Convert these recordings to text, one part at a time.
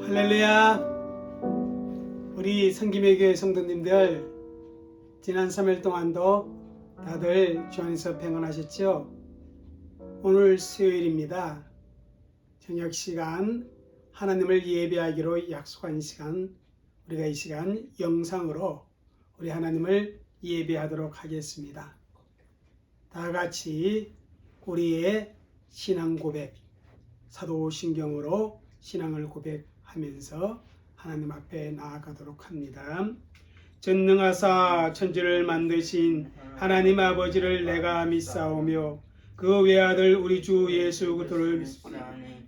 할렐루야. 우리 성김의 교회 성도님들, 지난 3일 동안도 다들 주 안에서 평안하셨죠? 오늘 수요일입니다. 저녁 시간 하나님을 예배하기로 약속한 시간, 우리가 이 시간 영상으로 우리 하나님을 예배하도록 하겠습니다. 다 같이 우리의 신앙 고백, 사도신경으로 신앙을 고백하면서 하나님 앞에 나아가도록 합니다. 전능하사 천지를 만드신 하나님 아버지를 내가 믿사오며 그 외아들 우리 주 예수 그리스도를 믿사오니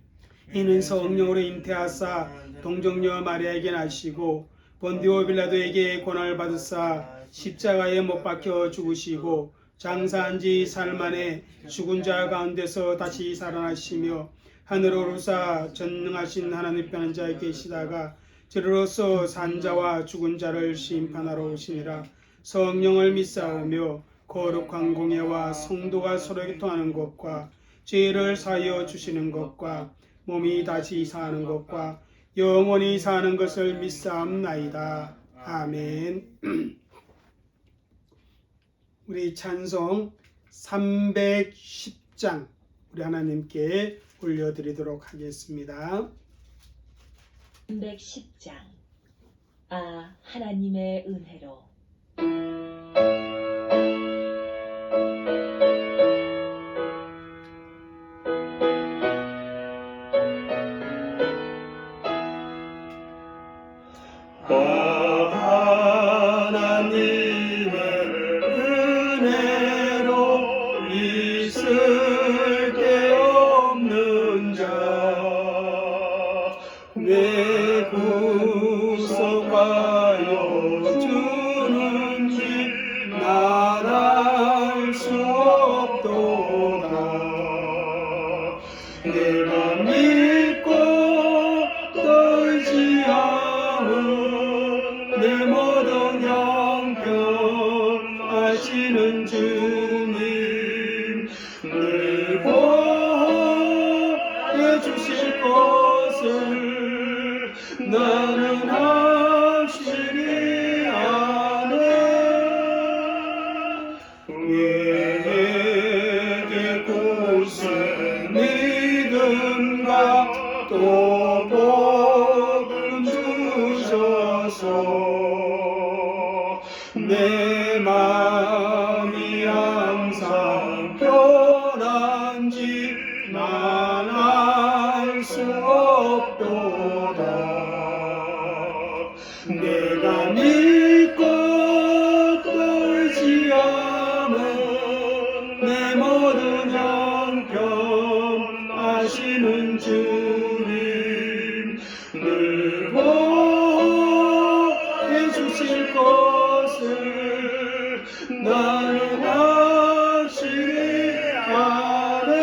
이는 성령으로 잉태하사 동정녀 마리아에게 나시고 본디오 빌라도에게 고난을 받으사 십자가에 못 박혀 죽으시고 장사한 지 사흘 만에 죽은 자 가운데서 다시 살아나시며 하늘로 오르사 전능하신 하나님 편한 자에 계시다가 저로서 산자와 죽은 자를 심판하러 오시니라. 성령을 믿사오며 거룩한 공예와 성도가 서로 교통하는 것과 죄를 사하여 주시는 것과 몸이 다시 사는 것과 영원히 사는 것을 믿사옵나이다. 아멘. 우리 찬송 310장 우리 하나님께 올려드리도록 하겠습니다. 310장. 하나님의 은혜로. 하나님의 은혜로 있을 데 없는 자 내 구속하여 주는지 난 알 수 없도다. 내가 믿고 떨지 않은 내 모든 형편 아시는 주님 늘 보호해 주실 것을 나는 확실히 아네. 우리에게 굳은 믿음과 또 복음 주셔서 내 마음이 항상 편한지 난 알 수 없도다. 내가 믿고 떨지 않은 내 모든 형편 아시는 주님 늘 보호해 주실 것을 나는 확실히 아네.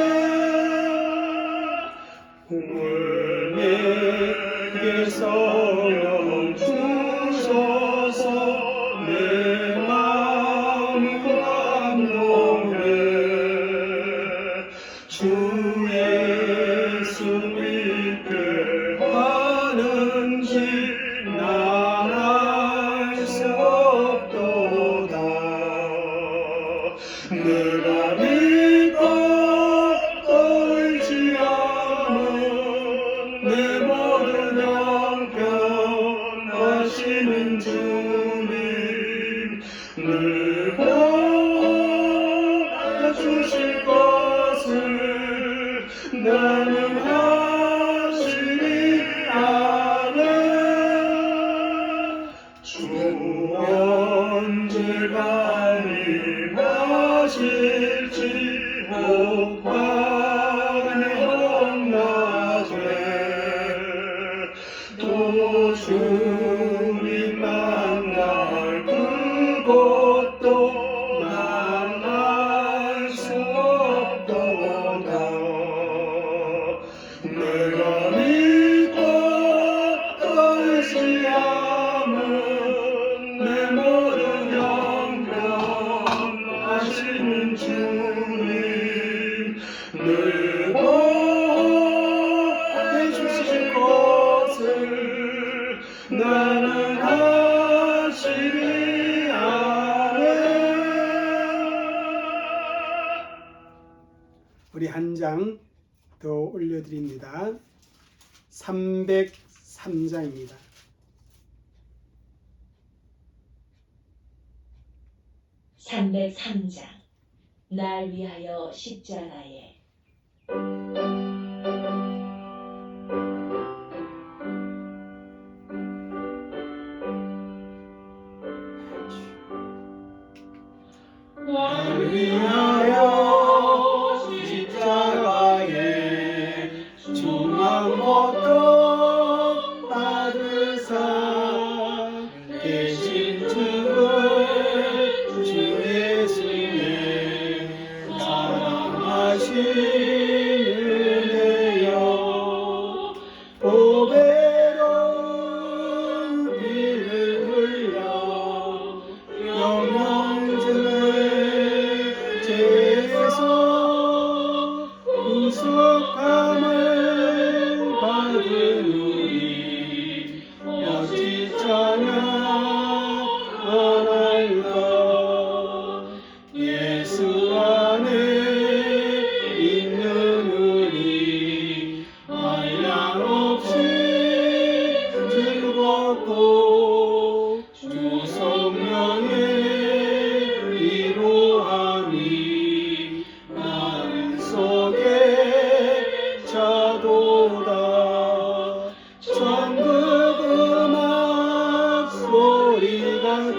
오늘 내게 성령 주셔서 내 마음을 감동해 주 예수 믿게 하는지 난 알 수 없도다. 내가 믿고 떨지 않은 내 모든 형편 아시는 주님 늘 보호해 주실 것을 나는 확실히 아네. 주 언제 강림하실지 혹반의 홍낮에 또 주님 만날 그곳도 난 알 수 없도다. 내가 믿고 떨지 않은 내 모든 형편 아시는 주님 늘 보호해 주실 것을 나는 하시리 아멘. 우리 한 장 더 올려드립니다. 303장입니다. (303장) 날 위하여 십자가에. 날 위하여 십자가에 중한 고통 받으사 대신 죽은 주 예수의 사랑하신 은혜여 보배로운 피를 흘려 영영주의 죄에서 구속함을 받은 우리 어찌 찬양하나이까. 예수 안에 있는 우리 한량 없이 즐겁고 주 성령의 위로함이 마음속에 차도다. 천국 음악 소리 같은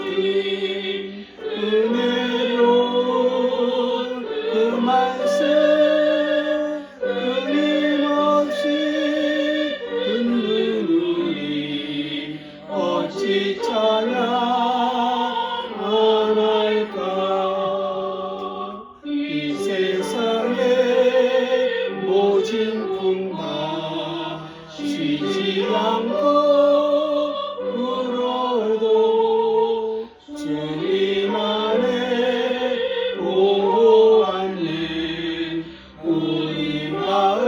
은혜로운 그 말씀 끊임없이 듣는 우리 어찌 찬양하나이까. 이 세상의 모진 풍파 쉬지 않고 불어도 주님 안에 보호하는 우리 마음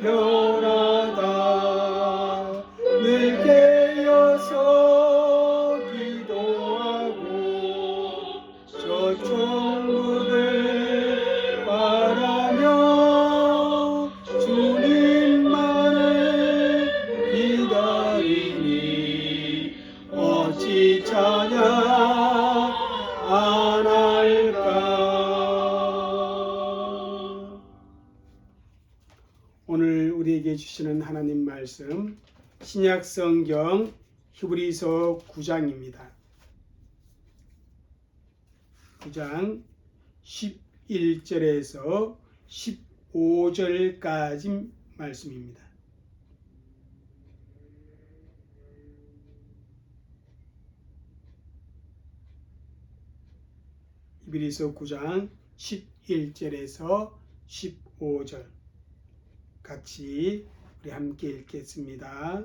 변하다. 늘 깨어서 기도하고 저 천국을 바라며 주님만을 기다리니 어찌 찬양 안 할까. 오늘 우리에게 주시는 하나님 말씀 신약성경 히브리서 9장입니다. 9장 11절에서 15절까지 말씀입니다. 히브리서 9장 11절에서 15절 같이 우리 함께 읽겠습니다.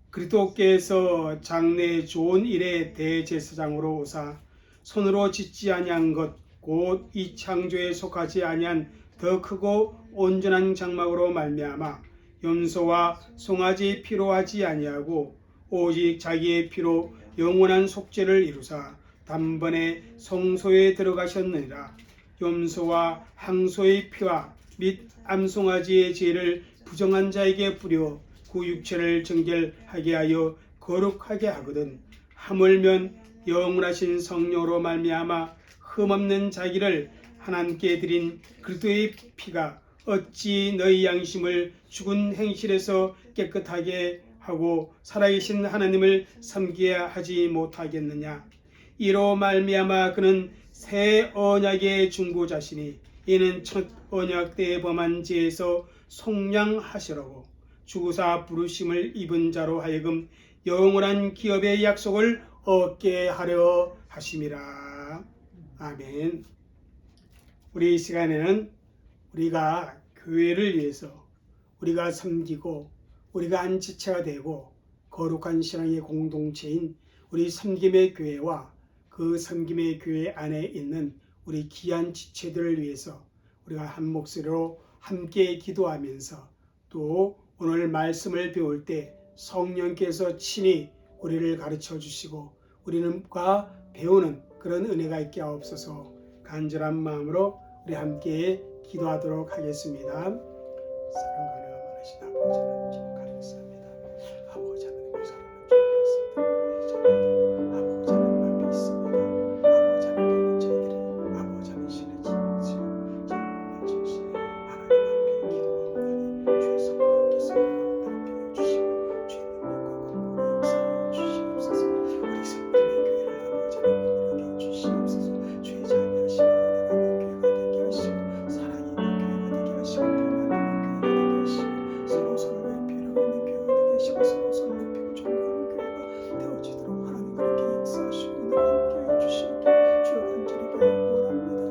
그리스도께서 장래 좋은 일의 대제사장으로 오사 손으로 짓지 아니한 것 곧 이 창조에 속하지 아니한 더 크고 온전한 장막으로 말미암아 염소와 송아지 피로 하지 아니하고 오직 자기의 피로 영원한 속죄를 이루사 단번에 성소에 들어가셨느니라. 염소와 항소의 피와 및 암송아지의 죄를 부정한 자에게 뿌려 그 육체를 정결하게 하여 거룩하게 하거든. 하물면 영원하신 성령으로 말미암아 흠없는 자기를 하나님께 드린 그리스도의 피가 어찌 너희 양심을 죽은 행실에서 깨끗하게 하고 살아계신 하나님을 섬기게 하지 못하겠느냐. 이로 말미암아 그는 새 언약의 중보자시니 이는 첫 언약 때 범한 죄에서 속량하시라고 주사 부르심을 입은 자로 하여금 영원한 기업의 약속을 얻게 하려 하심이라. 아멘. 우리 이 시간에는 우리가 교회를 위해서 우리가 섬기고 우리가 한 지체가 되고 거룩한 신앙의 공동체인 우리 섬김의 교회와 그 섬김의 교회 안에 있는 우리 귀한 지체들을 위해서 우리가 한 목소리로 함께 기도하면서 또 오늘 말씀을 배울 때 성령께서 친히 우리를 가르쳐 주시고 우리는과 배우는 그런 은혜가 있게 하옵소서. 간절한 마음으로 우리 함께 기도하도록 하겠습니다. 사랑과 은혜가 많으신 아버지 하나님 감사합니다. 아버지 하나님 사랑을 주겠습니다. 아버지 하나님 앞에 있습니다. 아버지 하나님 저희들이 아버지 하나님 신의 진실 정말 진실에 하나님 앞에 기도하오니 주의 성령께서 함께 주시고 주의 능력과 권능으로 역사해 주시옵소서. 우리 성령의 교회를 아버지 하나님 이루게 주시옵소서. 주의 자비하시는 은혜가 있는 교회가 되게 하시고 사랑이 있는 교회가 되게 하시고 평안이 있는 교회가 되게 하시고 서로 서로의 필요가 있는 교회가 되게 하시고 서로 서로 높이고 존경하는 교회가 되어지도록 하나님 그렇게 역사하시고 은혜를 함께 해주시옵기를 주여 간절히 바라옵니다.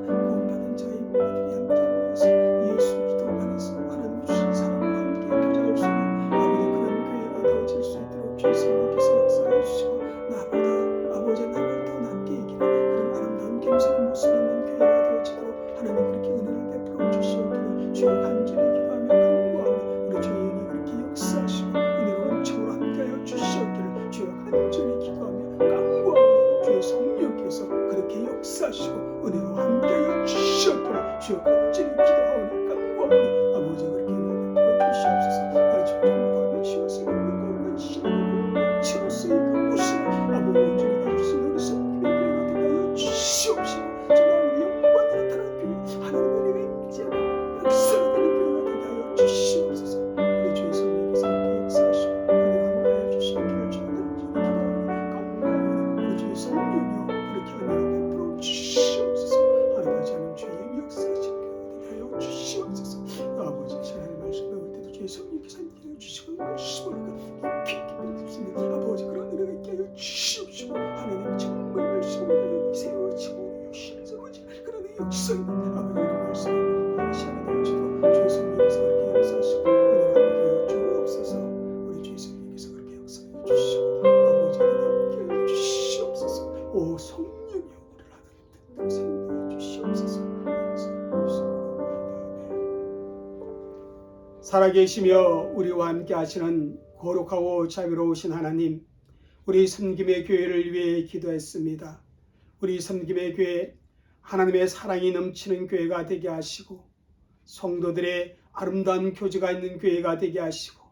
구원받은 자의 모두들이 함께 모여서 예수 기도 안에서 하나님 주신 사랑과 함께 교제할 수 있는 아버지 그런 교회가 되어질 수 있도록 주의 성령께서 역사해 주시고 나보다 아버지 나를 더 낫게 이기는 그런 아름다운 겸손한 모습이 있는 교회가 되어지도록 하나님 그렇게 은혜를 베풀어 주시옵기를 주여 간절히 기도하며 간구하오니 우리 주의 은혜 그렇게 역사하시고 은혜로운 청으로 함께하여 주시옵기를 주여 간절히 기도하며 간구하오니 주의 성령께서 그렇게 역사하시고 은혜로 함께하여 주시옵기를 주여 간절히 기도하오니 간구하오니 아버지 그렇게 은혜를 베풀어 주시옵소서. 주여 정말 치워서 있는 것과 신의 공동체로서의 그 모습을 아버지 온전히 가주신 우리 성령의 교회가 되게 하여 주시옵시고 정말 우리 영광이 나타나는 교회 하나님 은혜가 임재하고 역사가 되는 교회가 되게 하여 주시옵소서. 우리 주의 성령께서 그렇게 역사하시고 은혜를 함께하여 주시기를 주는 기도하오니 간구하오니 우리 주의 성령이여 그렇게 은혜를 베풀어 주시옵소서. 아버지 하나님 주의 역사하시는 교회가 되게 하여 주시옵소서. 아버지 하나님 말씀 배울 때도 주의 성령께서 함께하여 주시고 말씀을 깊이 깊이 아버지 그런 은혜가 있게 하여 주시옵시고 하나님 정말 말씀을 세워지고 역사하지 그런 역사 있는 아버지 이런 말씀을 하시는 되어지도록 주의 성령께서 그렇게 역사하시고 은혜를 함께하여 주옵소서. 우리 주의 성령께서 그렇게 역사하여 주시고 아버지 은혜를 함께하여 주시옵소서. 오 성령이여 우리를 하나님 뜻대로 살게 주시옵소서. 살아계시며 우리와 함께 하시는 거룩하고 자비로우신 하나님, 우리 섬김의 교회를 위해 기도했습니다. 우리 섬김의 교회 하나님의 사랑이 넘치는 교회가 되게 하시고 성도들의 아름다운 교제가 있는 교회가 되게 하시고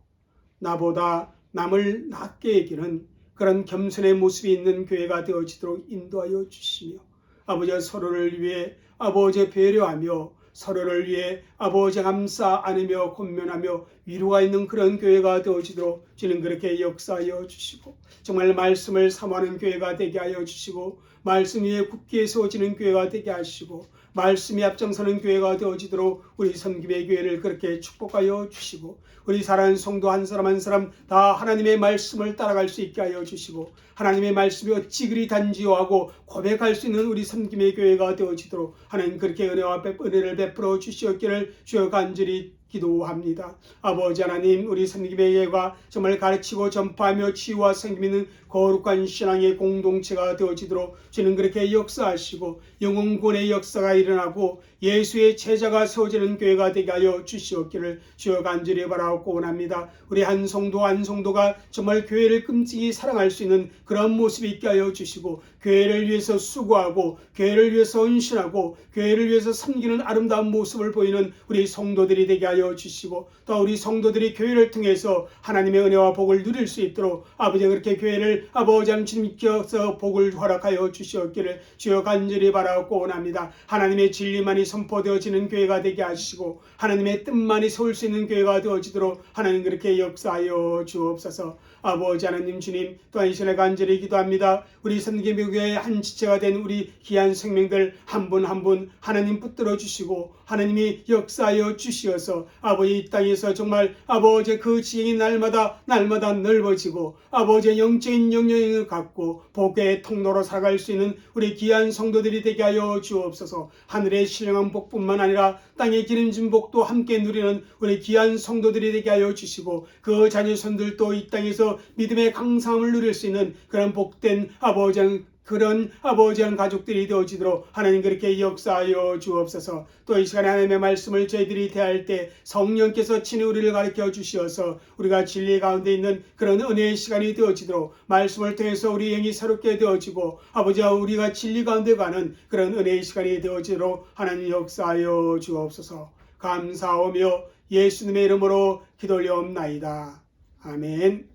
나보다 남을 낮게 여기는 그런 겸손의 모습이 있는 교회가 되어지도록 인도하여 주시며 아버지 서로를 위해 아버지 배려하며 서로를 위해 아버지 감싸 안으며 권면하며 위로가 있는 그런 교회가 되어지도록 주님 그렇게 역사하여 주시고 정말 말씀을 사모하는 교회가 되게 하여 주시고 말씀 위에 굳게 세워지는 교회가 되게 하시고 말씀이 앞장서는 교회가 되어지도록 우리 섬김의 교회를 그렇게 축복하여 주시고 우리 사랑하는 성도 한 사람 한 사람 다 하나님의 말씀을 따라갈 수 있게 하여 주시고 하나님의 말씀이 어찌 그리 단지요하고 고백할 수 있는 우리 섬김의 교회가 되어지도록 하나님 그렇게 은혜를 베풀어 주시었기를 주여 간절히 기도합니다. 아버지 하나님 우리 섬김의 교회가 정말 가르치고 전파하며 치유와 생김 있는 거룩한 신앙의 공동체가 되어지도록 주는 그렇게 역사하시고 영혼구원의 역사가 일어나고 예수의 제자가 세워지는 교회가 되게 하여 주시옵기를 주여 간절히 바라옵고 원합니다. 우리 한 성도가 정말 교회를 끔찍이 사랑할 수 있는 그런 모습이 있게 하여 주시고 교회를 위해서 수고하고 교회를 위해서 헌신하고 교회를 위해서 섬기는 아름다운 모습을 보이는 우리 성도들이 되게 하여 주시고 또 우리 성도들이 교회를 통해서 하나님의 은혜와 복을 누릴 수 있도록 아버지 그렇게 교회를 아버지 주님께서 복을 허락하여 주시옵기를 주여 간절히 바라옵고 원합니다. 하나님의 진리만이 선포되어지는 교회가 되게 하시고 하나님의 뜻만이 세울 수 있는 교회가 되어지도록 하나님 그렇게 역사하여 주옵소서. 아버지 하나님 주님 또한 이 시간에 간절히 기도합니다. 우리 섬김의 교회의 한 지체가 된 우리 귀한 생명들 한 분 한 분 하나님 붙들어 주시고 하나님이 역사하여 주시어서 아버지 이 땅에서 정말 아버지 그 지경이 날마다 넓어지고 아버지의 영적인 영향을 갖고 복의 통로로 살아갈 수 있는 우리 귀한 성도들이 되게 하여 주옵소서. 하늘의 신령한 복뿐만 아니라 땅의 기름진 복도 함께 누리는 우리 귀한 성도들이 되게 하여 주시고 그 자녀손들도 이 땅에서 믿음의 강성함을 누릴 수 있는 그런 복된 아버지 그런 아버지한 가족들이 되어지도록 하나님 그렇게 역사하여 주옵소서. 또 이 시간에 하나님의 말씀을 저희들이 대할 때 성령께서 친히 우리를 가르쳐 주시어서 우리가 진리 가운데 있는 그런 은혜의 시간이 되어지도록 말씀을 통해서 우리 영이 새롭게 되어지고 아버지와 우리가 진리 가운데 가는 그런 은혜의 시간이 되어지도록 하나님 역사하여 주옵소서. 감사하며 예수님의 이름으로 기도 올려옵나이다. 아멘.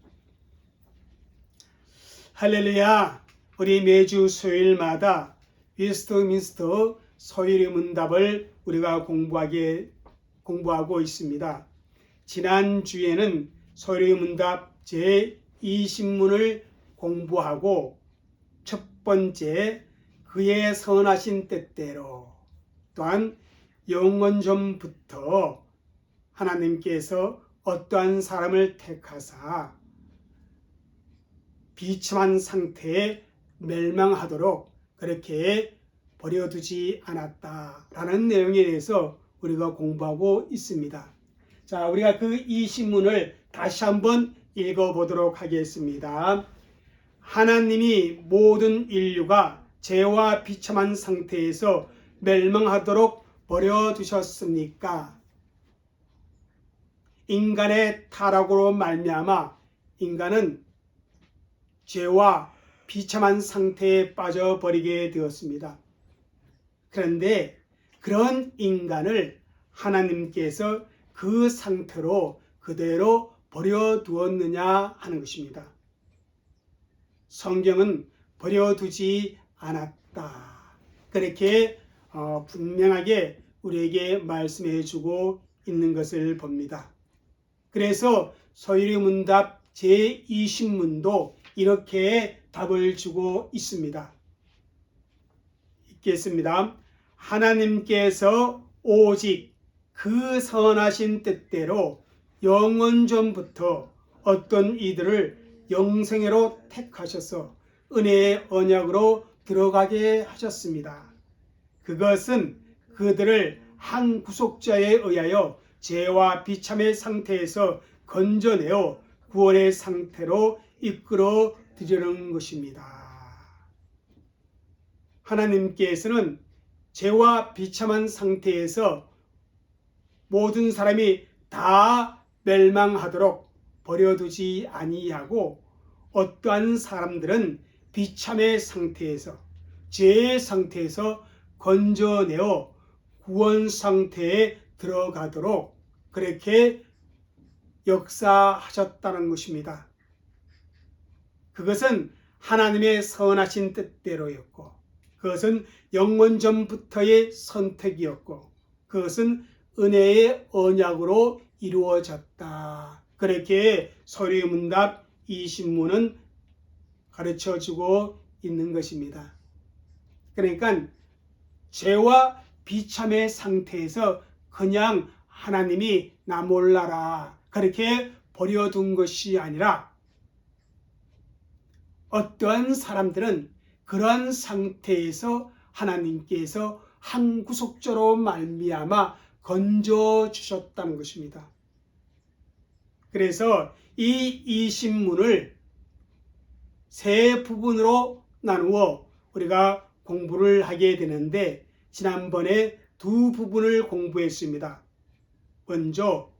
할렐루야. 우리 매주 수요일마다 웨스트민스터 서유리 문답을 우리가 공부하고 있습니다. 지난주에는 서유리 문답 제20문을 공부하고 첫 번째 그의 선하신 뜻대로, 또한 영원 전부터 하나님께서 어떠한 사람을 택하사 비참한 상태에 멸망하도록 그렇게 버려두지 않았다라는 내용에 대해서 우리가 공부하고 있습니다. 자, 우리가 그 이 신문을 다시 한번 읽어보도록 하겠습니다. 하나님이 모든 인류가 죄와 비참한 상태에서 멸망하도록 버려두셨습니까? 인간의 타락으로 말미암아 인간은 죄와 비참한 상태에 빠져버리게 되었습니다. 그런데 그런 인간을 하나님께서 그 상태로 그대로 버려두었느냐 하는 것입니다. 성경은 버려두지 않았다. 그렇게 분명하게 우리에게 말씀해 주고 있는 것을 봅니다. 그래서 서유리 문답 제20문도 이렇게 답을 주고 있습니다. 읽겠습니다. 하나님께서 오직 그 선하신 뜻대로 영원 전부터 어떤 이들을 영생애로 택하셔서 은혜의 언약으로 들어가게 하셨습니다. 그것은 그들을 한 구속자에 의하여 죄와 비참의 상태에서 건져내어 구원의 상태로 이끌어 드리는 것입니다. 하나님께서는 죄와 비참한 상태에서 모든 사람이 다 멸망하도록 버려두지 아니하고 어떠한 사람들은 비참의 상태에서 죄의 상태에서 건져내어 구원 상태에 들어가도록 그렇게 역사하셨다는 것입니다. 그것은 하나님의 선하신 뜻대로였고 그것은 영원 전부터의 선택이었고 그것은 은혜의 언약으로 이루어졌다. 그렇게 서유리 문답 20문은 가르쳐주고 있는 것입니다. 그러니까 죄와 비참의 상태에서 그냥 하나님이 나 몰라라 그렇게 버려둔 것이 아니라 어떠한 사람들은 그러한 상태에서 하나님께서 한 구속자로 말미암아 건져주셨다는 것입니다. 그래서 이 20문을 세 부분으로 나누어 우리가 공부를 하게 되는데 지난번에 두 부분을 공부했습니다. 먼저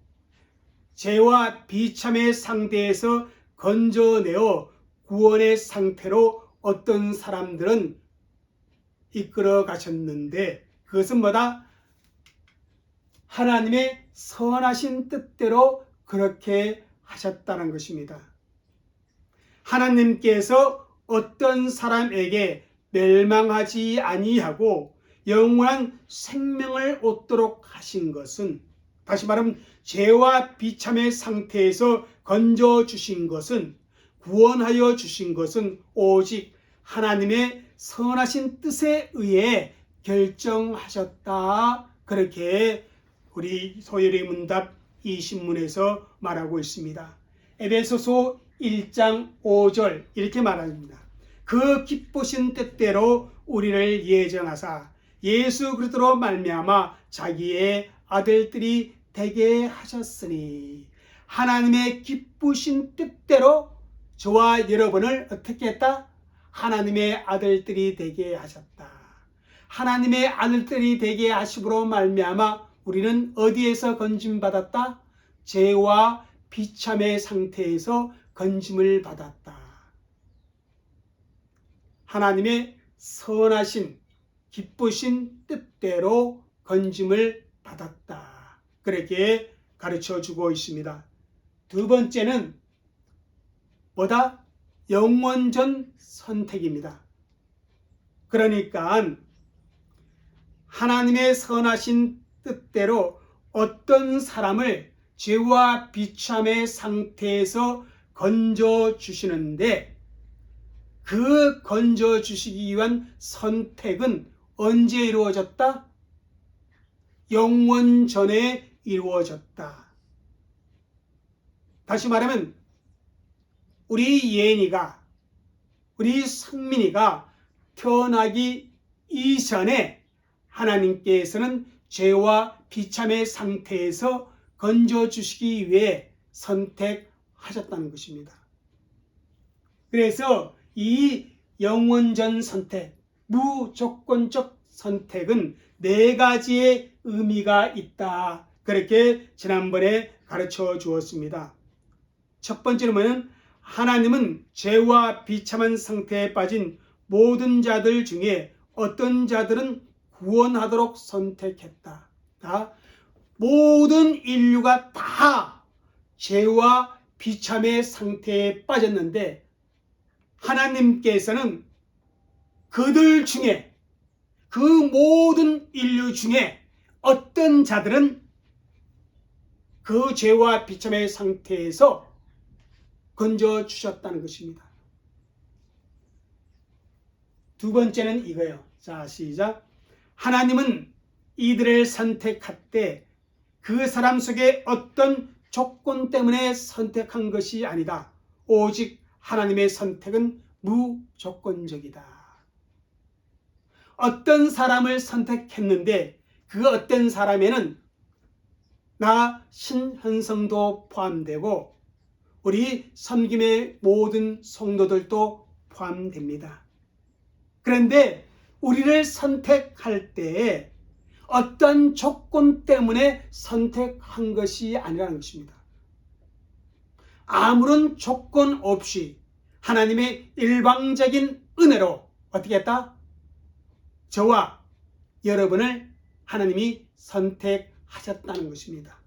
죄와 비참의 상태에서 건져내어 구원의 상태로 어떤 사람들은 이끌어 가셨는데 그것은 뭐다? 하나님의 선하신 뜻대로 그렇게 하셨다는 것입니다. 하나님께서 어떤 사람에게 멸망하지 아니하고 영원한 생명을 얻도록 하신 것은, 다시 말하면 죄와 비참의 상태에서 건져주신 것은, 구원하여 주신 것은 오직 하나님의 선하신 뜻에 의해 결정하셨다. 그렇게 우리 서유리 문답 20문에서 말하고 있습니다. 에베소서 1장 5절 이렇게 말합니다. 그 기쁘신 뜻대로 우리를 예정하사 예수 그리스도로 말미암아 자기의 아들들이 되게 하셨으니, 하나님의 기쁘신 뜻대로 저와 여러분을 어떻게 했다? 하나님의 아들들이 되게 하셨다. 하나님의 아들들이 되게 하심으로 말미암아 우리는 어디에서 건짐받았다? 죄와 비참의 상태에서 건짐을 받았다. 하나님의 선하신 기쁘신 뜻대로 건짐을 받았다. 그렇게 가르쳐주고 있습니다. 두 번째는 뭐다? 영원전 선택입니다. 그러니까 하나님의 선하신 뜻대로 어떤 사람을 죄와 비참의 상태에서 건져주시는데 그 건져주시기 위한 선택은 언제 이루어졌다? 영원 전에 이루어졌다. 다시 말하면 우리 예인이가, 우리 성민이가 태어나기 이전에 하나님께서는 죄와 비참의 상태에서 건져주시기 위해 선택하셨다는 것입니다. 그래서 이 영원전 선택, 무조건적 선택은 네 가지의 의미가 있다. 그렇게 지난번에 가르쳐 주었습니다. 첫 번째는 뭐냐면 하나님은 죄와 비참한 상태에 빠진 모든 자들 중에 어떤 자들은 구원하도록 선택했다. 모든 인류가 다 죄와 비참의 상태에 빠졌는데 하나님께서는 그들 중에 그 모든 인류 중에 어떤 자들은 그 죄와 비참의 상태에서 건져주셨다는 것입니다. 두 번째는 이거예요. 자, 시작. 하나님은 이들을 선택할 때 그 사람 속에 어떤 조건 때문에 선택한 것이 아니다. 오직 하나님의 선택은 무조건적이다. 어떤 사람을 선택했는데 그 어떤 사람에는 나 신현성도 포함되고 우리 섬김의 모든 성도들도 포함됩니다. 그런데 우리를 선택할 때 어떤 조건 때문에 선택한 것이 아니라는 것입니다. 아무런 조건 없이 하나님의 일방적인 은혜로 어떻게 했다? 저와 여러분을 하나님이 선택하셨다는 것입니다.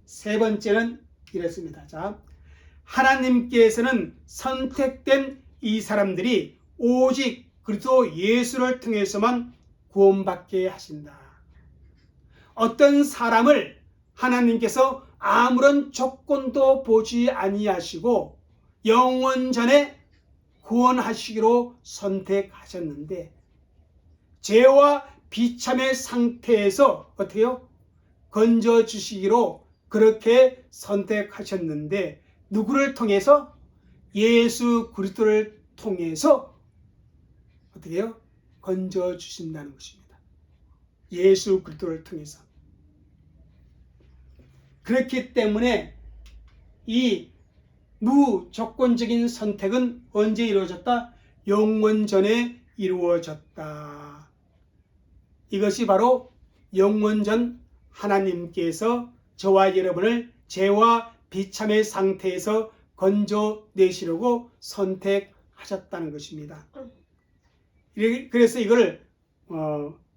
세 번째는 이렇습니다. 자, 하나님께서는 선택된 이 사람들이 오직 그리스도 예수를 통해서만 구원받게 하신다. 어떤 사람을 하나님께서 아무런 조건도 보지 아니하시고 영원전에 구원하시기로 선택하셨는데 죄와 비참의 상태에서 어떻게요? 건져주시기로 그렇게 선택하셨는데 누구를 통해서? 예수 그리스도를 통해서 어떻게 해요? 건져주신다는 것입니다. 예수 그리스도를 통해서. 그렇기 때문에 이 무조건적인 선택은 언제 이루어졌다? 영원전에 이루어졌다. 이것이 바로 영원전 하나님께서 저와 여러분을 죄와 비참의 상태에서 건져내시려고 선택하셨다는 것입니다. 그래서 이걸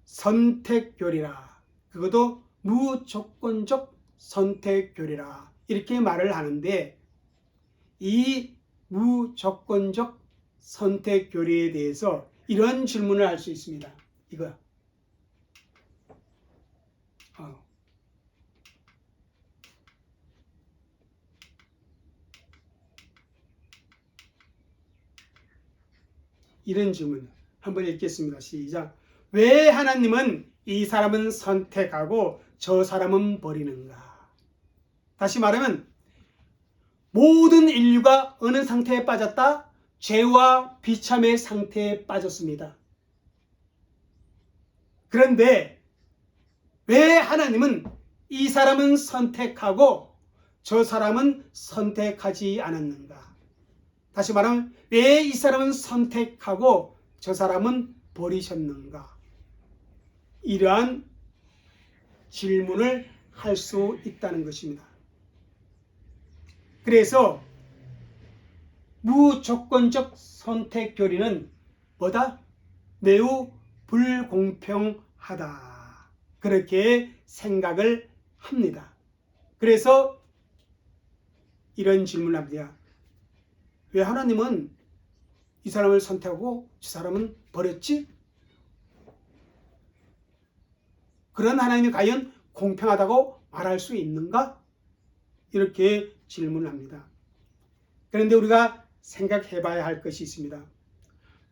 선택교리라, 그것도 무조건적 선택교리라 이렇게 말을 하는데 이 무조건적 선택교리에 대해서 이런 질문을 할 수 있습니다. 이거야. 이런 질문 한번 읽겠습니다. 시작. 왜 하나님은 이 사람은 선택하고 저 사람은 버리는가? 다시 말하면 모든 인류가 어느 상태에 빠졌다? 죄와 비참의 상태에 빠졌습니다. 그런데 왜 하나님은 이 사람은 선택하고 저 사람은 선택하지 않았는가? 다시 말하면 왜 이 사람은 선택하고 저 사람은 버리셨는가? 이러한 질문을 할 수 있다는 것입니다. 그래서 무조건적 선택 교리는 뭐다? 매우 불공평하다. 그렇게 생각을 합니다. 그래서 이런 질문을 합니다. 왜 하나님은 이 사람을 선택하고 저 사람은 버렸지? 그런 하나님이 과연 공평하다고 말할 수 있는가? 이렇게 질문을 합니다. 그런데 우리가 생각해 봐야 할 것이 있습니다.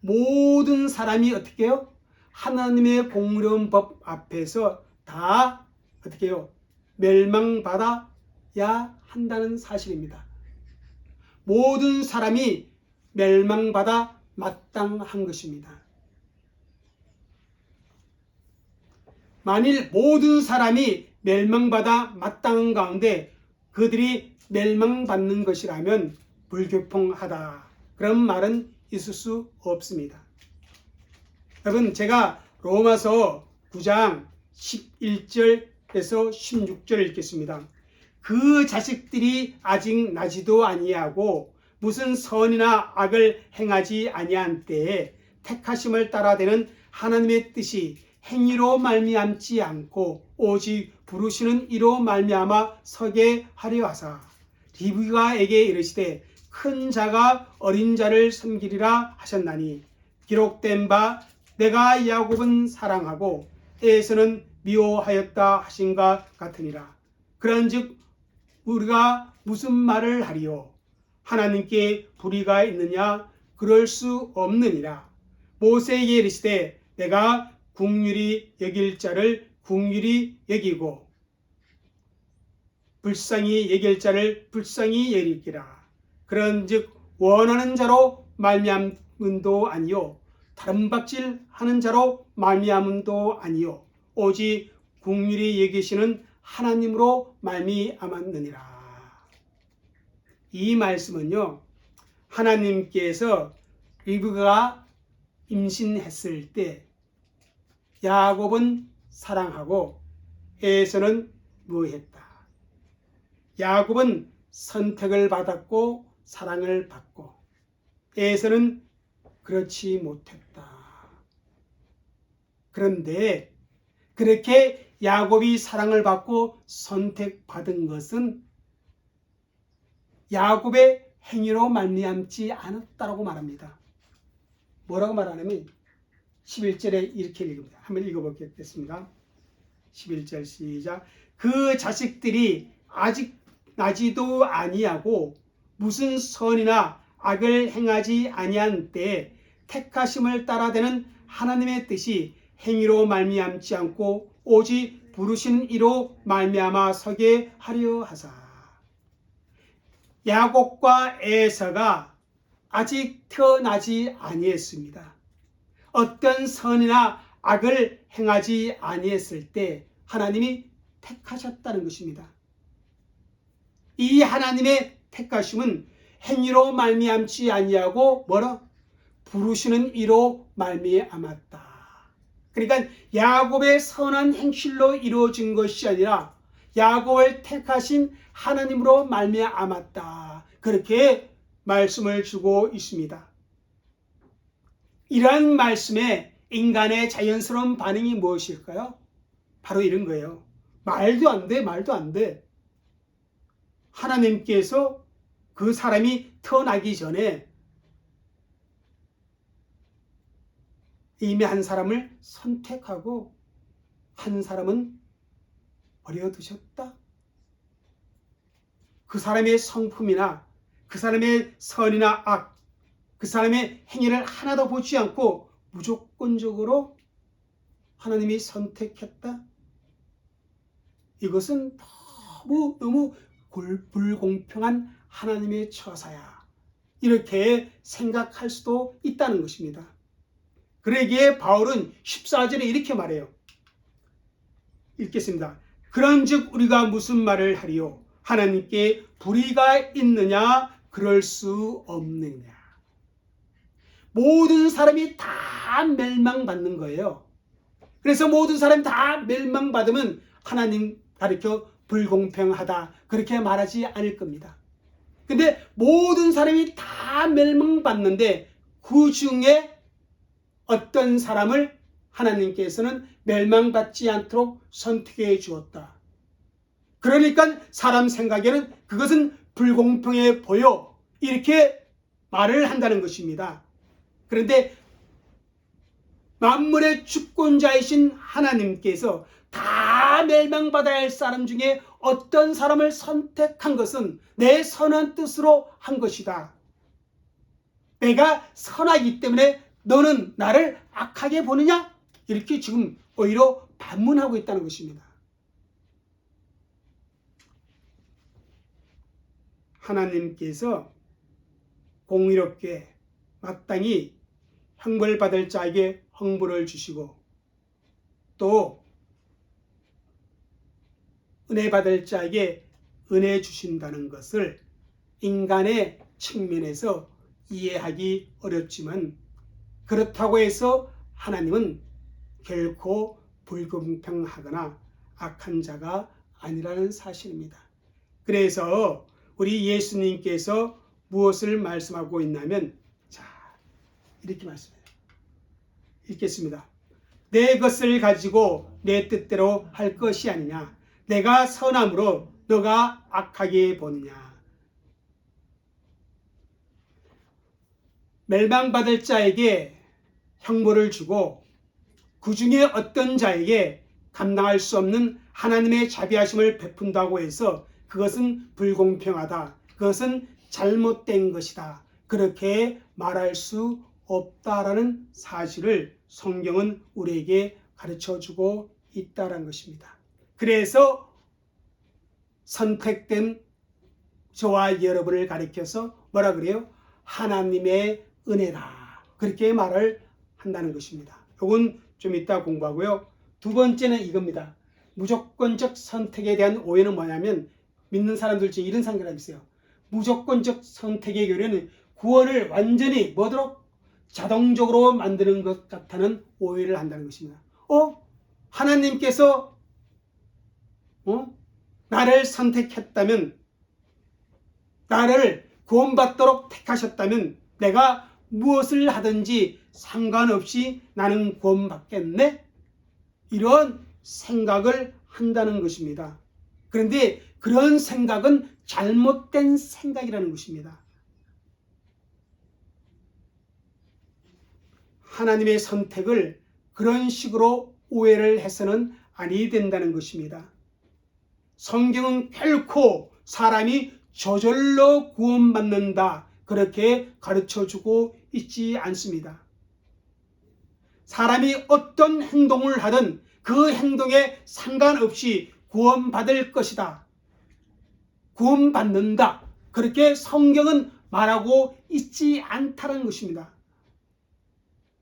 모든 사람이 어떻게 해요? 하나님의 공의로운 법 앞에서 다 어떻게 해요? 멸망받아야 한다는 사실입니다. 모든 사람이 멸망받아 마땅한 것입니다. 만일 모든 사람이 멸망받아 마땅한 가운데 그들이 멸망받는 것이라면 불교풍하다. 그런 말은 있을 수 없습니다. 여러분, 제가 로마서 9장 11절에서 16절을 읽겠습니다. 그 자식들이 아직 나지도 아니하고 무슨 선이나 악을 행하지 아니한 때에 택하심을 따라 되는 하나님의 뜻이 행위로 말미암지 않고 오직 부르시는 이로 말미암아 서게 하려 하사 리브가에게 이르시되 큰 자가 어린 자를 섬기리라 하셨나니 기록된 바 내가 야곱은 사랑하고 에서는 미워하였다 하신가 같으니라. 그런즉 우리가 무슨 말을 하리요? 하나님께 불의가 있느냐? 그럴 수 없느니라. 모세에게 이르시되 내가 긍휼히 여길 자를 긍휼히 여기고 불쌍히 여길 자를 불쌍히 여기리라. 그런즉 원하는 자로 말미암음도 아니요 다른 박질하는 자로 말미암음도 아니요 오직 긍휼히 여기시는 하나님으로 말미암았느니라. 이 말씀은요, 하나님께서 리브가가 임신했을 때 야곱은 사랑하고 에서는 미워했다. 야곱은 선택을 받았고 사랑을 받고 에서는 그렇지 못했다. 그런데 그렇게 야곱이 사랑을 받고 선택받은 것은 야곱의 행위로 말미암지 않았다고 말합니다. 뭐라고 말하냐면 11절에 이렇게 읽습니다. 한번 읽어보겠습니다. 11절 시작. 그 자식들이 아직 나지도 아니하고 무슨 선이나 악을 행하지 아니한 때에 택하심을 따라 되는 하나님의 뜻이 행위로 말미암지 않고 오직 부르시는 이로 말미암아 서게 하려 하사. 야곱과 에서가 아직 태어나지 아니했습니다. 어떤 선이나 악을 행하지 아니했을 때 하나님이 택하셨다는 것입니다. 이 하나님의 택하심은 행위로 말미암지 아니하고 뭐라? 부르시는 이로 말미암았다. 그러니까 야곱의 선한 행실로 이루어진 것이 아니라 야곱을 택하신 하나님으로 말미암았다. 그렇게 말씀을 주고 있습니다. 이러한 말씀에 인간의 자연스러운 반응이 무엇일까요? 바로 이런 거예요. 말도 안 돼, 말도 안 돼. 하나님께서 그 사람이 태어나기 전에 이미 한 사람을 선택하고 한 사람은 버려두셨다. 그 사람의 성품이나 그 사람의 선이나 악, 그 사람의 행위를 하나도 보지 않고 무조건적으로 하나님이 선택했다. 이것은 너무 불공평한 하나님의 처사야. 이렇게 생각할 수도 있다는 것입니다. 그러기에 바울은 14절에 이렇게 말해요. 읽겠습니다. 그런즉 우리가 무슨 말을 하리요? 하나님께 불의가 있느냐? 그럴 수 없느냐. 모든 사람이 다 멸망받는 거예요. 그래서 모든 사람이 다 멸망받으면 하나님 가르쳐 불공평하다 그렇게 말하지 않을 겁니다. 근데 모든 사람이 다 멸망받는데 그 중에 어떤 사람을 하나님께서는 멸망받지 않도록 선택해 주었다. 그러니까 사람 생각에는 그것은 불공평해 보여 이렇게 말을 한다는 것입니다. 그런데 만물의 주권자이신 하나님께서 다 멸망받아야 할 사람 중에 어떤 사람을 선택한 것은 내 선한 뜻으로 한 것이다. 내가 선하기 때문에 너는 나를 악하게 보느냐? 이렇게 지금 오히려 반문하고 있다는 것입니다. 하나님께서 공의롭게 마땅히 형벌받을 자에게 형벌을 주시고 또 은혜 받을 자에게 은혜 주신다는 것을 인간의 측면에서 이해하기 어렵지만 그렇다고 해서 하나님은 결코 불공평하거나 악한 자가 아니라는 사실입니다. 그래서 우리 예수님께서 무엇을 말씀하고 있냐면 자 이렇게 말씀해요. 읽겠습니다. 내 것을 가지고 내 뜻대로 할 것이 아니냐. 내가 선함으로 너가 악하게 보느냐. 멸망받을 자에게 형벌을 주고 그 중에 어떤 자에게 감당할 수 없는 하나님의 자비하심을 베푼다고 해서 그것은 불공평하다. 그것은 잘못된 것이다. 그렇게 말할 수 없다라는 사실을 성경은 우리에게 가르쳐주고 있다는 것입니다. 그래서 선택된 저와 여러분을 가리켜서 뭐라 그래요? 하나님의 은혜다. 그렇게 말을 한다는 것입니다. 이건 좀 이따 공부하고요. 두 번째는 이겁니다. 무조건적 선택에 대한 오해는 뭐냐면 믿는 사람들 중에 이런 생각이 있어요. 무조건적 선택의 교리는 구원을 완전히 뭐도록 자동적으로 만드는 것 같다는 오해를 한다는 것입니다. 하나님께서 나를 선택했다면 나를 구원받도록 택하셨다면 내가 무엇을 하든지 상관없이 나는 구원받겠네? 이런 생각을 한다는 것입니다. 그런데 그런 생각은 잘못된 생각이라는 것입니다. 하나님의 선택을 그런 식으로 오해를 해서는 아니 된다는 것입니다. 성경은 결코 사람이 저절로 구원받는다 그렇게 가르쳐주고 있지 않습니다. 사람이 어떤 행동을 하든 그 행동에 상관없이 구원받을 것이다. 구원받는다. 그렇게 성경은 말하고 있지 않다는 것입니다.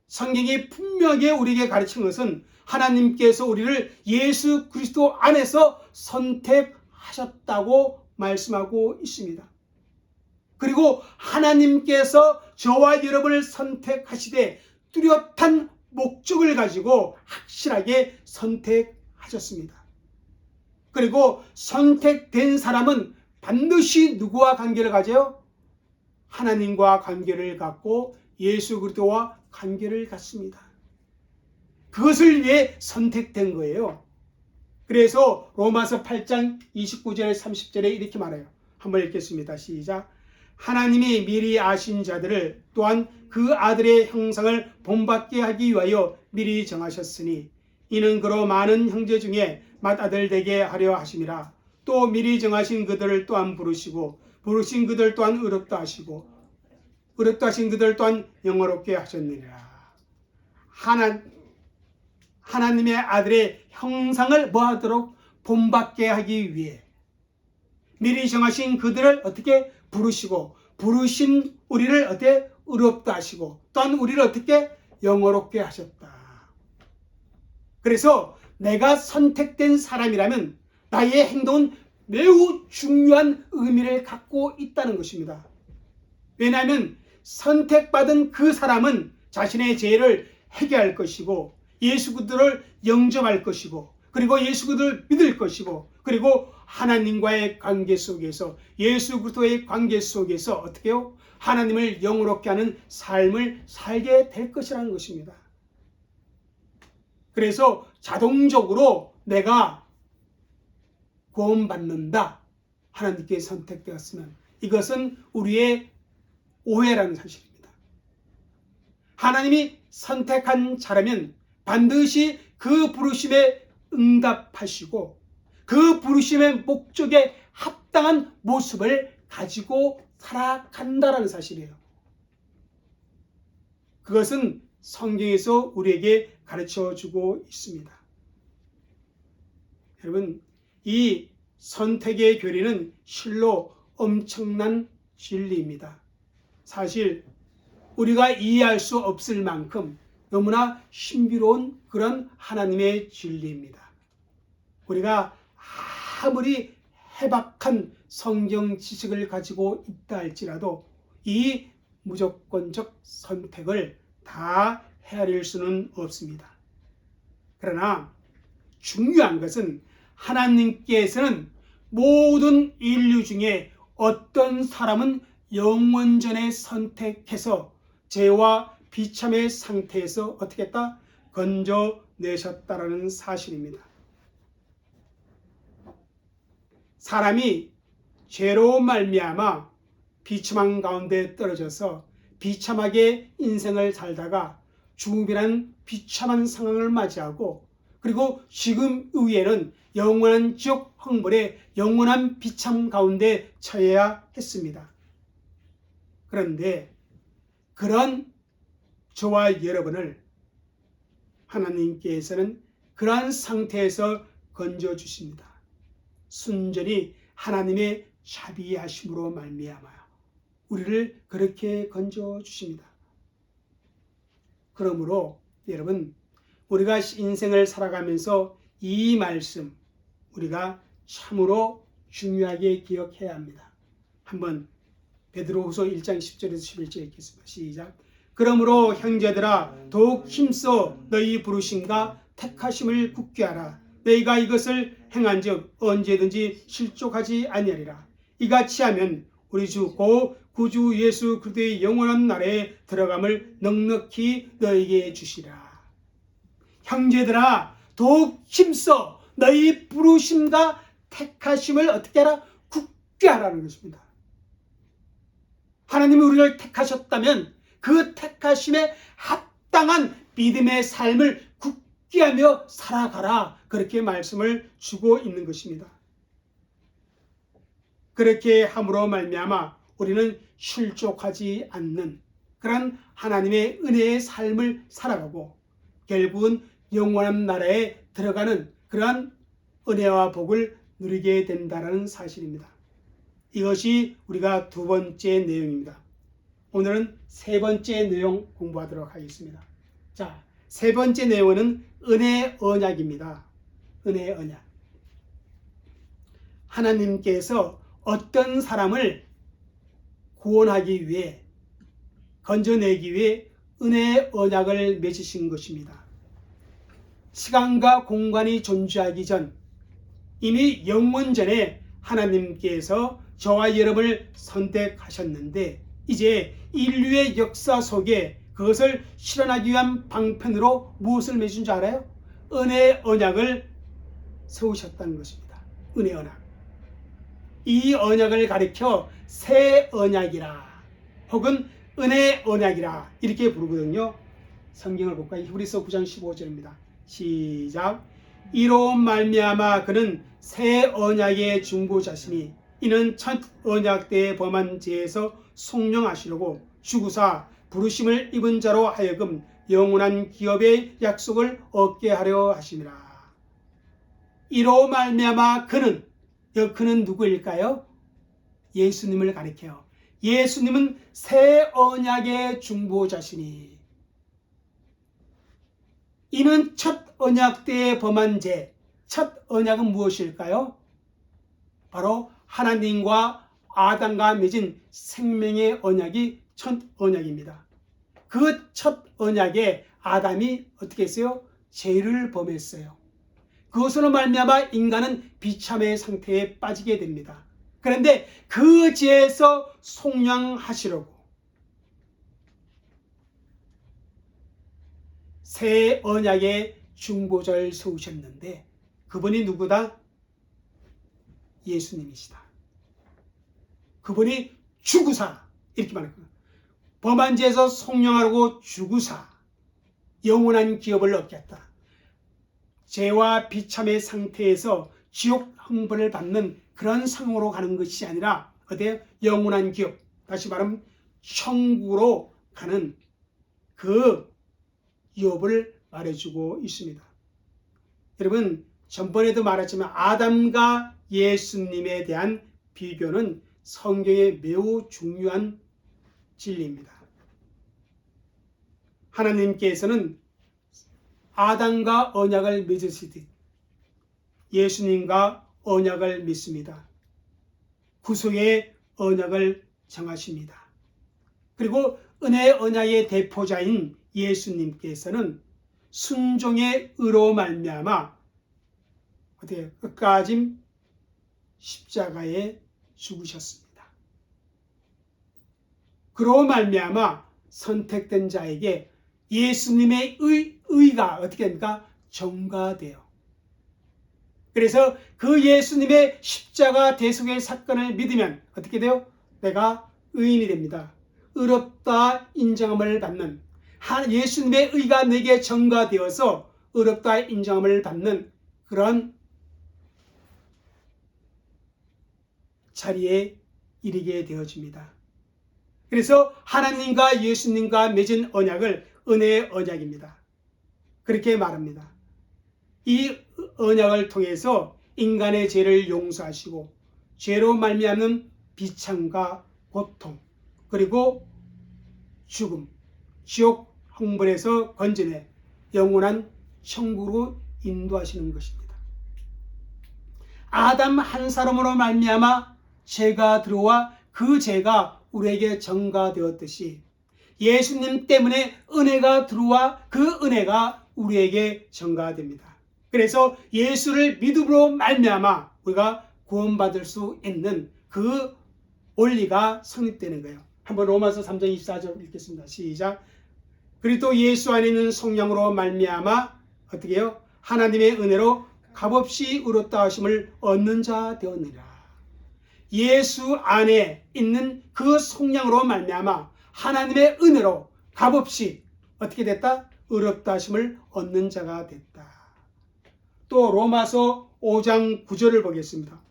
성경이 분명하게 우리에게 가르친 것은 하나님께서 우리를 예수 그리스도 안에서 선택하셨다고 말씀하고 있습니다. 그리고 하나님께서 저와 여러분을 선택하시되 뚜렷한 목적을 가지고 확실하게 선택하셨습니다. 그리고 선택된 사람은 반드시 누구와 관계를 가져요? 하나님과 관계를 갖고 예수 그리스도와 관계를 갖습니다. 그것을 위해 선택된 거예요. 그래서 로마서 8장 29절 30절에 이렇게 말해요. 한번 읽겠습니다. 시작. 하나님이 미리 아신 자들을 또한 그 아들의 형상을 본받게 하기 위하여 미리 정하셨으니 이는 그로 많은 형제 중에 맏아들 되게 하려 하심이라. 또 미리 정하신 그들을 또한 부르시고 부르신 그들 또한 의롭다 하시고 의롭다 하신 그들 또한 영화롭게 하셨느니라. 하나님의 아들의 형상을 뭐하도록 본받게 하기 위해 미리 정하신 그들을 어떻게 부르시고 부르신 우리를 어떻게 의롭다 하시고 또한 우리를 어떻게 영화롭게 하셨다. 그래서 내가 선택된 사람이라면 나의 행동은 매우 중요한 의미를 갖고 있다는 것입니다. 왜냐하면 선택받은 그 사람은 자신의 죄를 회개할 것이고 예수 그리스도를 영접할 것이고 그리고 예수 그리스도를 믿을 것이고 그리고 하나님과의 관계 속에서 예수 그리스도의 관계 속에서 어떻게 해요? 하나님을 영화롭게 하는 삶을 살게 될 것이라는 것입니다. 그래서 자동적으로 내가 구원받는다. 하나님께 선택되었으면 이것은 우리의 오해라는 사실입니다. 하나님이 선택한 자라면 반드시 그 부르심에 응답하시고 그 부르심의 목적에 합당한 모습을 가지고 살아간다라는 사실이에요. 그것은 성경에서 우리에게 가르쳐주고 있습니다. 여러분, 이 선택의 교리는 실로 엄청난 진리입니다. 사실 우리가 이해할 수 없을 만큼 너무나 신비로운 그런 하나님의 진리입니다. 우리가 아무리 해박한 성경 지식을 가지고 있다 할지라도 이 무조건적 선택을 다 헤아릴 수는 없습니다. 그러나 중요한 것은 하나님께서는 모든 인류 중에 어떤 사람은 영원전에 선택해서 죄와 비참의 상태에서 어떻게 했다? 건져내셨다라는 사실입니다. 사람이 죄로 말미암아 비참한 가운데 떨어져서 비참하게 인생을 살다가 죽음이라는 비참한 상황을 맞이하고 그리고 지금 이후에는 영원한 지옥 황불의 영원한 비참 가운데 처해야 했습니다. 그런데 그런 저와 여러분을 하나님께서는 그러한 상태에서 건져주십니다. 순전히 하나님의 자비하심으로 말미암아 우리를 그렇게 건져주십니다. 그러므로 여러분 우리가 인생을 살아가면서 이 말씀 우리가 참으로 중요하게 기억해야 합니다. 한번 베드로후서 1장 10절에서 11절 읽겠습니다. 시작. 그러므로 형제들아 더욱 힘써 너희 부르심과 택하심을 굳게 하라. 너희가 이것을 행한즉 언제든지 실족하지 아니하리라. 이같이 하면 우리 주 곧 구주 예수 그리스도의 영원한 나라에 들어감을 넉넉히 너희에게 주시라. 형제들아 더욱 힘써 너희 부르심과 택하심을 어떻게 하라? 굳게 하라는 것입니다. 하나님이 우리를 택하셨다면 그 택하심에 합당한 믿음의 삶을 굳게 하며 살아가라. 그렇게 말씀을 주고 있는 것입니다. 그렇게 함으로 말미암아 우리는 실족하지 않는 그런 하나님의 은혜의 삶을 살아가고 결국은 영원한 나라에 들어가는 그러한 은혜와 복을 누리게 된다는 사실입니다. 이것이 우리가 두 번째 내용입니다. 오늘은 세 번째 내용 공부하도록 하겠습니다. 자, 세 번째 내용은 은혜의 언약입니다. 은혜의 언약. 하나님께서 어떤 사람을 구원하기 위해 건져내기 위해 은혜의 언약을 맺으신 것입니다. 시간과 공간이 존재하기 전 이미 영원전에 하나님께서 저와 여러분을 선택하셨는데 이제 인류의 역사 속에 그것을 실현하기 위한 방편으로 무엇을 맺은 줄 알아요? 은혜의 언약을 세우셨다는 것입니다. 은혜의 언약. 이 언약을 가리켜 새 언약이라 혹은 은혜의 언약이라 이렇게 부르거든요. 성경을 볼까요? 히브리서 9장 15절입니다. 시작. 이로 말미암아 그는 새 언약의 중보자시니 이는 첫 언약 때에 범한 죄에서 속량하시려고 죽으사 부르심을 입은 자로 하여금 영원한 기업의 약속을 얻게 하려 하심이라. 이로 말미암아 그는 누구일까요? 예수님을 가리켜요. 예수님은 새 언약의 중보자시니 이는 첫 언약 때에 범한 죄. 첫 언약은 무엇일까요? 바로 하나님과 아담과 맺은 생명의 언약이 첫 언약입니다. 그 첫 언약에 아담이 어떻게 했어요? 죄를 범했어요. 그것으로 말미암아 인간은 비참의 상태에 빠지게 됩니다. 그런데 그 죄에서 속량하시려고 새 언약의 중보자를 세우셨는데 그분이 누구다? 예수님이시다. 그분이 죽으사 이렇게 말합니다. 범한 죄에서 속량하려고 죽으사 영원한 기업을 얻겠다. 죄와 비참의 상태에서 지옥 형벌을 받는 그런 상황으로 가는 것이 아니라 어디에 영원한 기업, 다시 말하면 천국으로 가는 그 기업을 말해주고 있습니다. 여러분, 전번에도 말했지만 아담과 예수님에 대한 비교는 성경에 매우 중요한 진리입니다. 하나님께서는 아담과 언약을 맺으시듯 예수님과 언약을 맺습니다. 구속의 언약을 정하십니다. 그리고 은혜의 언약의 대표자인 예수님께서는 순종의 의로 말미암아 어떻게 끝까지 십자가에 죽으셨습니다. 그로 말미암아 선택된 자에게 예수님의 의가 어떻게 됩니까? 전가돼요. 그래서 그 예수님의 십자가 대속의 사건을 믿으면 어떻게 돼요? 내가 의인이 됩니다. 의롭다 인정함을 받는 예수님의 의가 내게 전가되어서 의롭다 인정함을 받는 그런 자리에 이르게 되어집니다. 그래서 하나님과 예수님과 맺은 언약을 은혜의 언약입니다. 그렇게 말합니다. 이 언약을 통해서 인간의 죄를 용서하시고 죄로 말미암는 비참과 고통 그리고 죽음, 지옥 형벌에서 건져내 영원한 천국으로 인도하시는 것입니다. 아담 한 사람으로 말미암아 죄가 들어와 그 죄가 우리에게 전가되었듯이 예수님 때문에 은혜가 들어와 그 은혜가 우리에게 전가됩니다. 그래서 예수를 믿음으로 말미암아 우리가 구원받을 수 있는 그 원리가 성립되는 거예요. 한번 로마서 3장 24절 읽겠습니다. 시작. 그리고 예수 안에 있는 성령으로 말미암아 어떻게 해요? 하나님의 은혜로 값없이 의롭다 하심을 얻는 자 되었느니라. 예수 안에 있는 그 성령으로 말미암아 하나님의 은혜로 값없이 어떻게 됐다? 의롭다 하심을 얻는 자가 됐다. 또 로마서 5장 9절을 보겠습니다.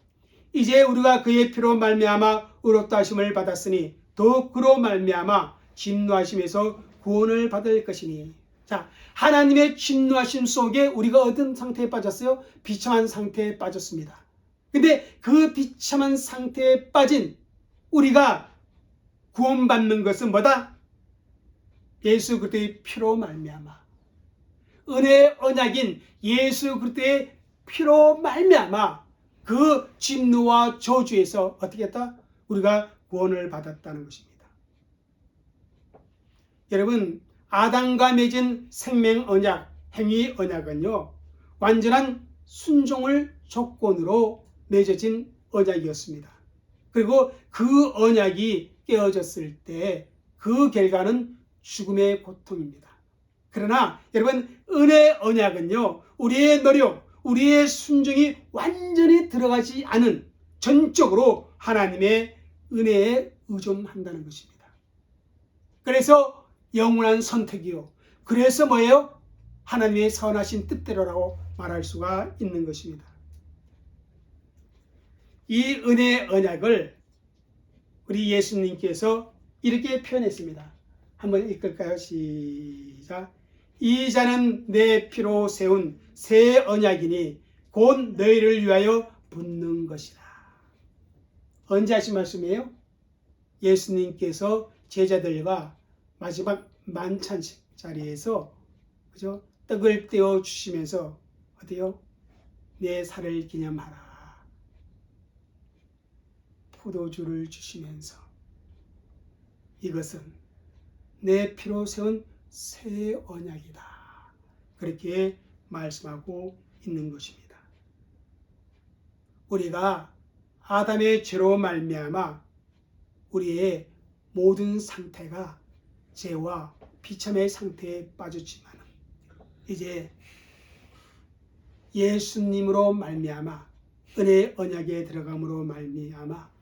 이제 우리가 그의 피로 말미암아 의롭다 하심을 받았으니 더욱 그로 말미암아 진노하심에서 구원을 받을 것이니. 자, 하나님의 진노하심 속에 우리가 어떤 상태에 빠졌어요? 비참한 상태에 빠졌습니다. 근데 그 비참한 상태에 빠진 우리가 구원받는 것은 뭐다? 예수 그리스도의 피로 말미암아 은혜의 언약인 예수 그리스도의 피로 말미암아 그 진노와 저주에서 어떻게 했다? 우리가 구원을 받았다는 것입니다. 여러분, 아담과 맺은 생명 언약, 행위 언약은요, 완전한 순종을 조건으로 맺어진 언약이었습니다. 그리고 그 언약이 깨어졌을 때 그 결과는 죽음의 고통입니다. 그러나 여러분, 은혜의 언약은요, 우리의 노력, 우리의 순종이 완전히 들어가지 않은 전적으로 하나님의 은혜에 의존한다는 것입니다. 그래서 영원한 선택이요. 그래서 뭐예요? 하나님의 선하신 뜻대로라고 말할 수가 있는 것입니다. 이 은혜의 언약을 우리 예수님께서 이렇게 표현했습니다. 한번 읽을까요? 시작. 이 자는 내 피로 세운 새 언약이니 곧 너희를 위하여 붙는 것이라. 언제 하신 말씀이에요? 예수님께서 제자들과 마지막 만찬식 자리에서 그죠? 떡을 떼어 주시면서 어때요? 내 살을 기념하라. 포도주를 주시면서 이것은 내 피로 세운 새 언약이다. 그렇게 말씀하고 있는 것입니다. 우리가 아담의 죄로 말미암아 우리의 모든 상태가 죄와 비참의 상태에 빠졌지만 이제 예수님으로 말미암아 은혜의 언약에 들어감으로 말미암아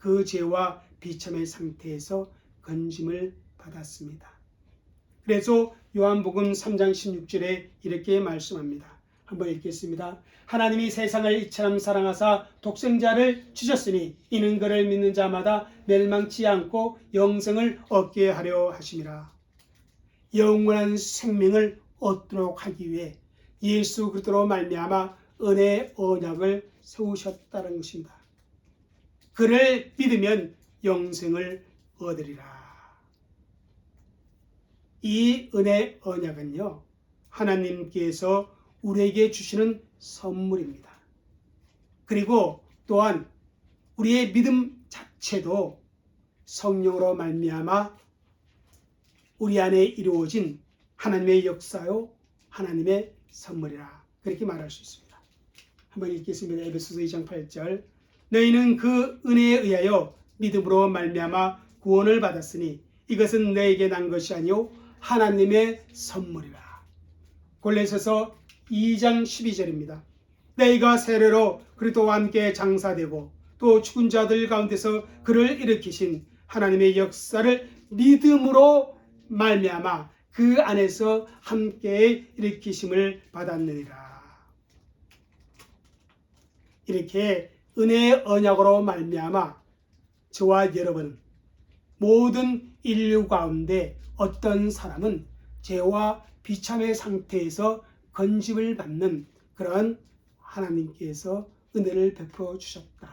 그 죄와 비참의 상태에서 건짐을 받았습니다. 그래서 요한복음 3장 16절에 이렇게 말씀합니다. 한번 읽겠습니다. 하나님이 세상을 이처럼 사랑하사 독생자를 주셨으니 이는 그를 믿는 자마다 멸망치 않고 영생을 얻게 하려 하심이라. 영원한 생명을 얻도록 하기 위해 예수 그리스도로 말미암아 은혜의 언약을 세우셨다는 것입니다. 그를 믿으면 영생을 얻으리라. 이 은혜 언약은요, 하나님께서 우리에게 주시는 선물입니다. 그리고 또한 우리의 믿음 자체도 성령으로 말미암아 우리 안에 이루어진 하나님의 역사요, 하나님의 선물이라 그렇게 말할 수 있습니다. 한번 읽겠습니다. 에베소서 2장 8절. 너희는 그 은혜에 의하여 믿음으로 말미암아 구원을 받았으니 이것은 너에게 난 것이 아니요 하나님의 선물이라. 골로새서 2장 12절입니다. 너희가 세례로 그리스도와 함께 장사되고 또 죽은 자들 가운데서 그를 일으키신 하나님의 역사를 믿음으로 말미암아 그 안에서 함께 일으키심을 받았느니라. 이렇게 은혜의 언약으로 말미암아 저와 여러분 모든 인류 가운데 어떤 사람은 죄와 비참의 상태에서 건짐을 받는 그런 하나님께서 은혜를 베풀어 주셨다.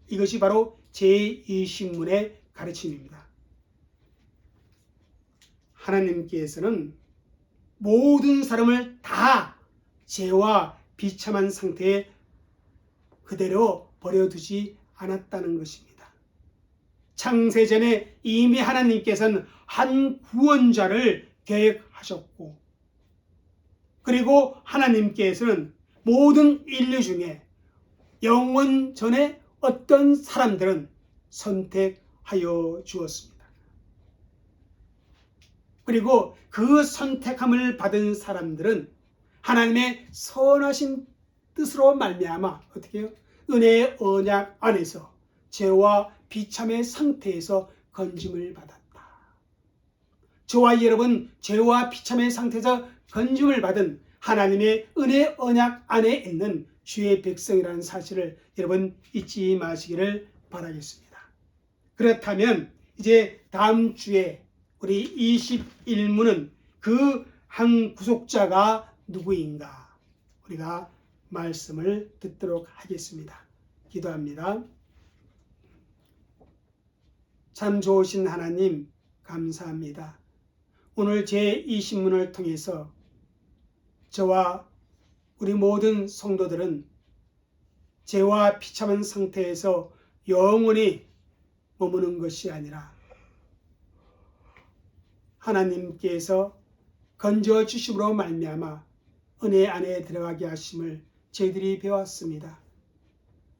이것이 바로 제2신문의 가르침입니다. 하나님께서는 모든 사람을 다 죄와 비참한 상태에 그대로 버려두지 않았다는 것입니다. 창세전에 이미 하나님께서는 한 구원자를 계획하셨고 그리고 하나님께서는 모든 인류 중에 영원 전에 어떤 사람들은 선택하여 주었습니다. 그리고 그 선택함을 받은 사람들은 하나님의 선하신 뜻으로 말미암아 어떻게 해요? 은혜의 언약 안에서 죄와 비참의 상태에서 건짐을 받았다. 저와 여러분 죄와 비참의 상태에서 건짐을 받은 하나님의 은혜 언약 안에 있는 주의 백성이라는 사실을 여러분 잊지 마시기를 바라겠습니다. 그렇다면 이제 다음 주에 우리 21문은 그 한 구속자가 누구인가 우리가 말씀을 듣도록 하겠습니다. 기도합니다. 참 좋으신 하나님 감사합니다. 오늘 제20문을 통해서 저와 우리 모든 성도들은 죄와 비참한 상태에서 영원히 머무는 것이 아니라 하나님께서 건져 주심으로 말미암아 은혜 안에 들어가게 하심을 저희들이 배웠습니다.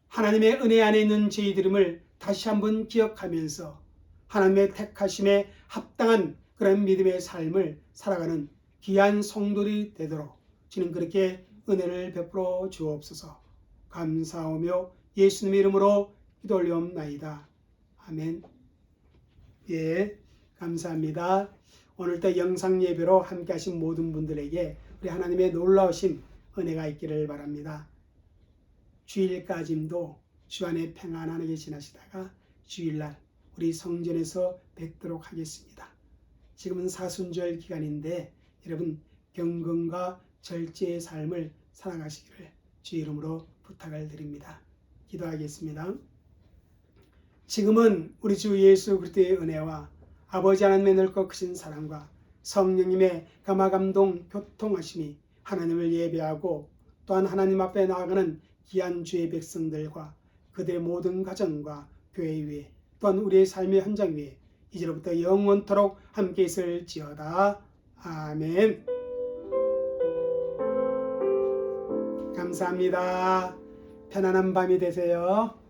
하나님의 은혜 안에 있는 저희들임을 다시 한번 기억하면서 하나님의 택하심에 합당한 그런 믿음의 삶을 살아가는 귀한 성도들이 되도록 주님 그렇게 은혜를 베풀어 주옵소서. 감사하며 예수님의 이름으로 기도 올리옵나이다. 아멘. 예, 감사합니다. 오늘도 영상 예배로 함께 하신 모든 분들에게 우리 하나님의 놀라우신 은혜가 있기를 바랍니다. 주일까지도 주 안에 평안하게 지나시다가 주일날 우리 성전에서 뵙도록 하겠습니다. 지금은 사순절 기간인데 여러분 경건과 절제의 삶을 살아가시기를 주 이름으로 부탁을 드립니다. 기도하겠습니다. 지금은 우리 주 예수 그리스도의 은혜와 아버지 하나님의 넓고 크신 사랑과 성령님의 감화감동 교통하심이 하나님을 예배하고 또한 하나님 앞에 나아가는 귀한 주의 백성들과 그들의 모든 가정과 교회 위에 또한 우리의 삶의 현장 위에 이제로부터 영원토록 함께 있을지어다. 아멘. 감사합니다. 편안한 밤이 되세요.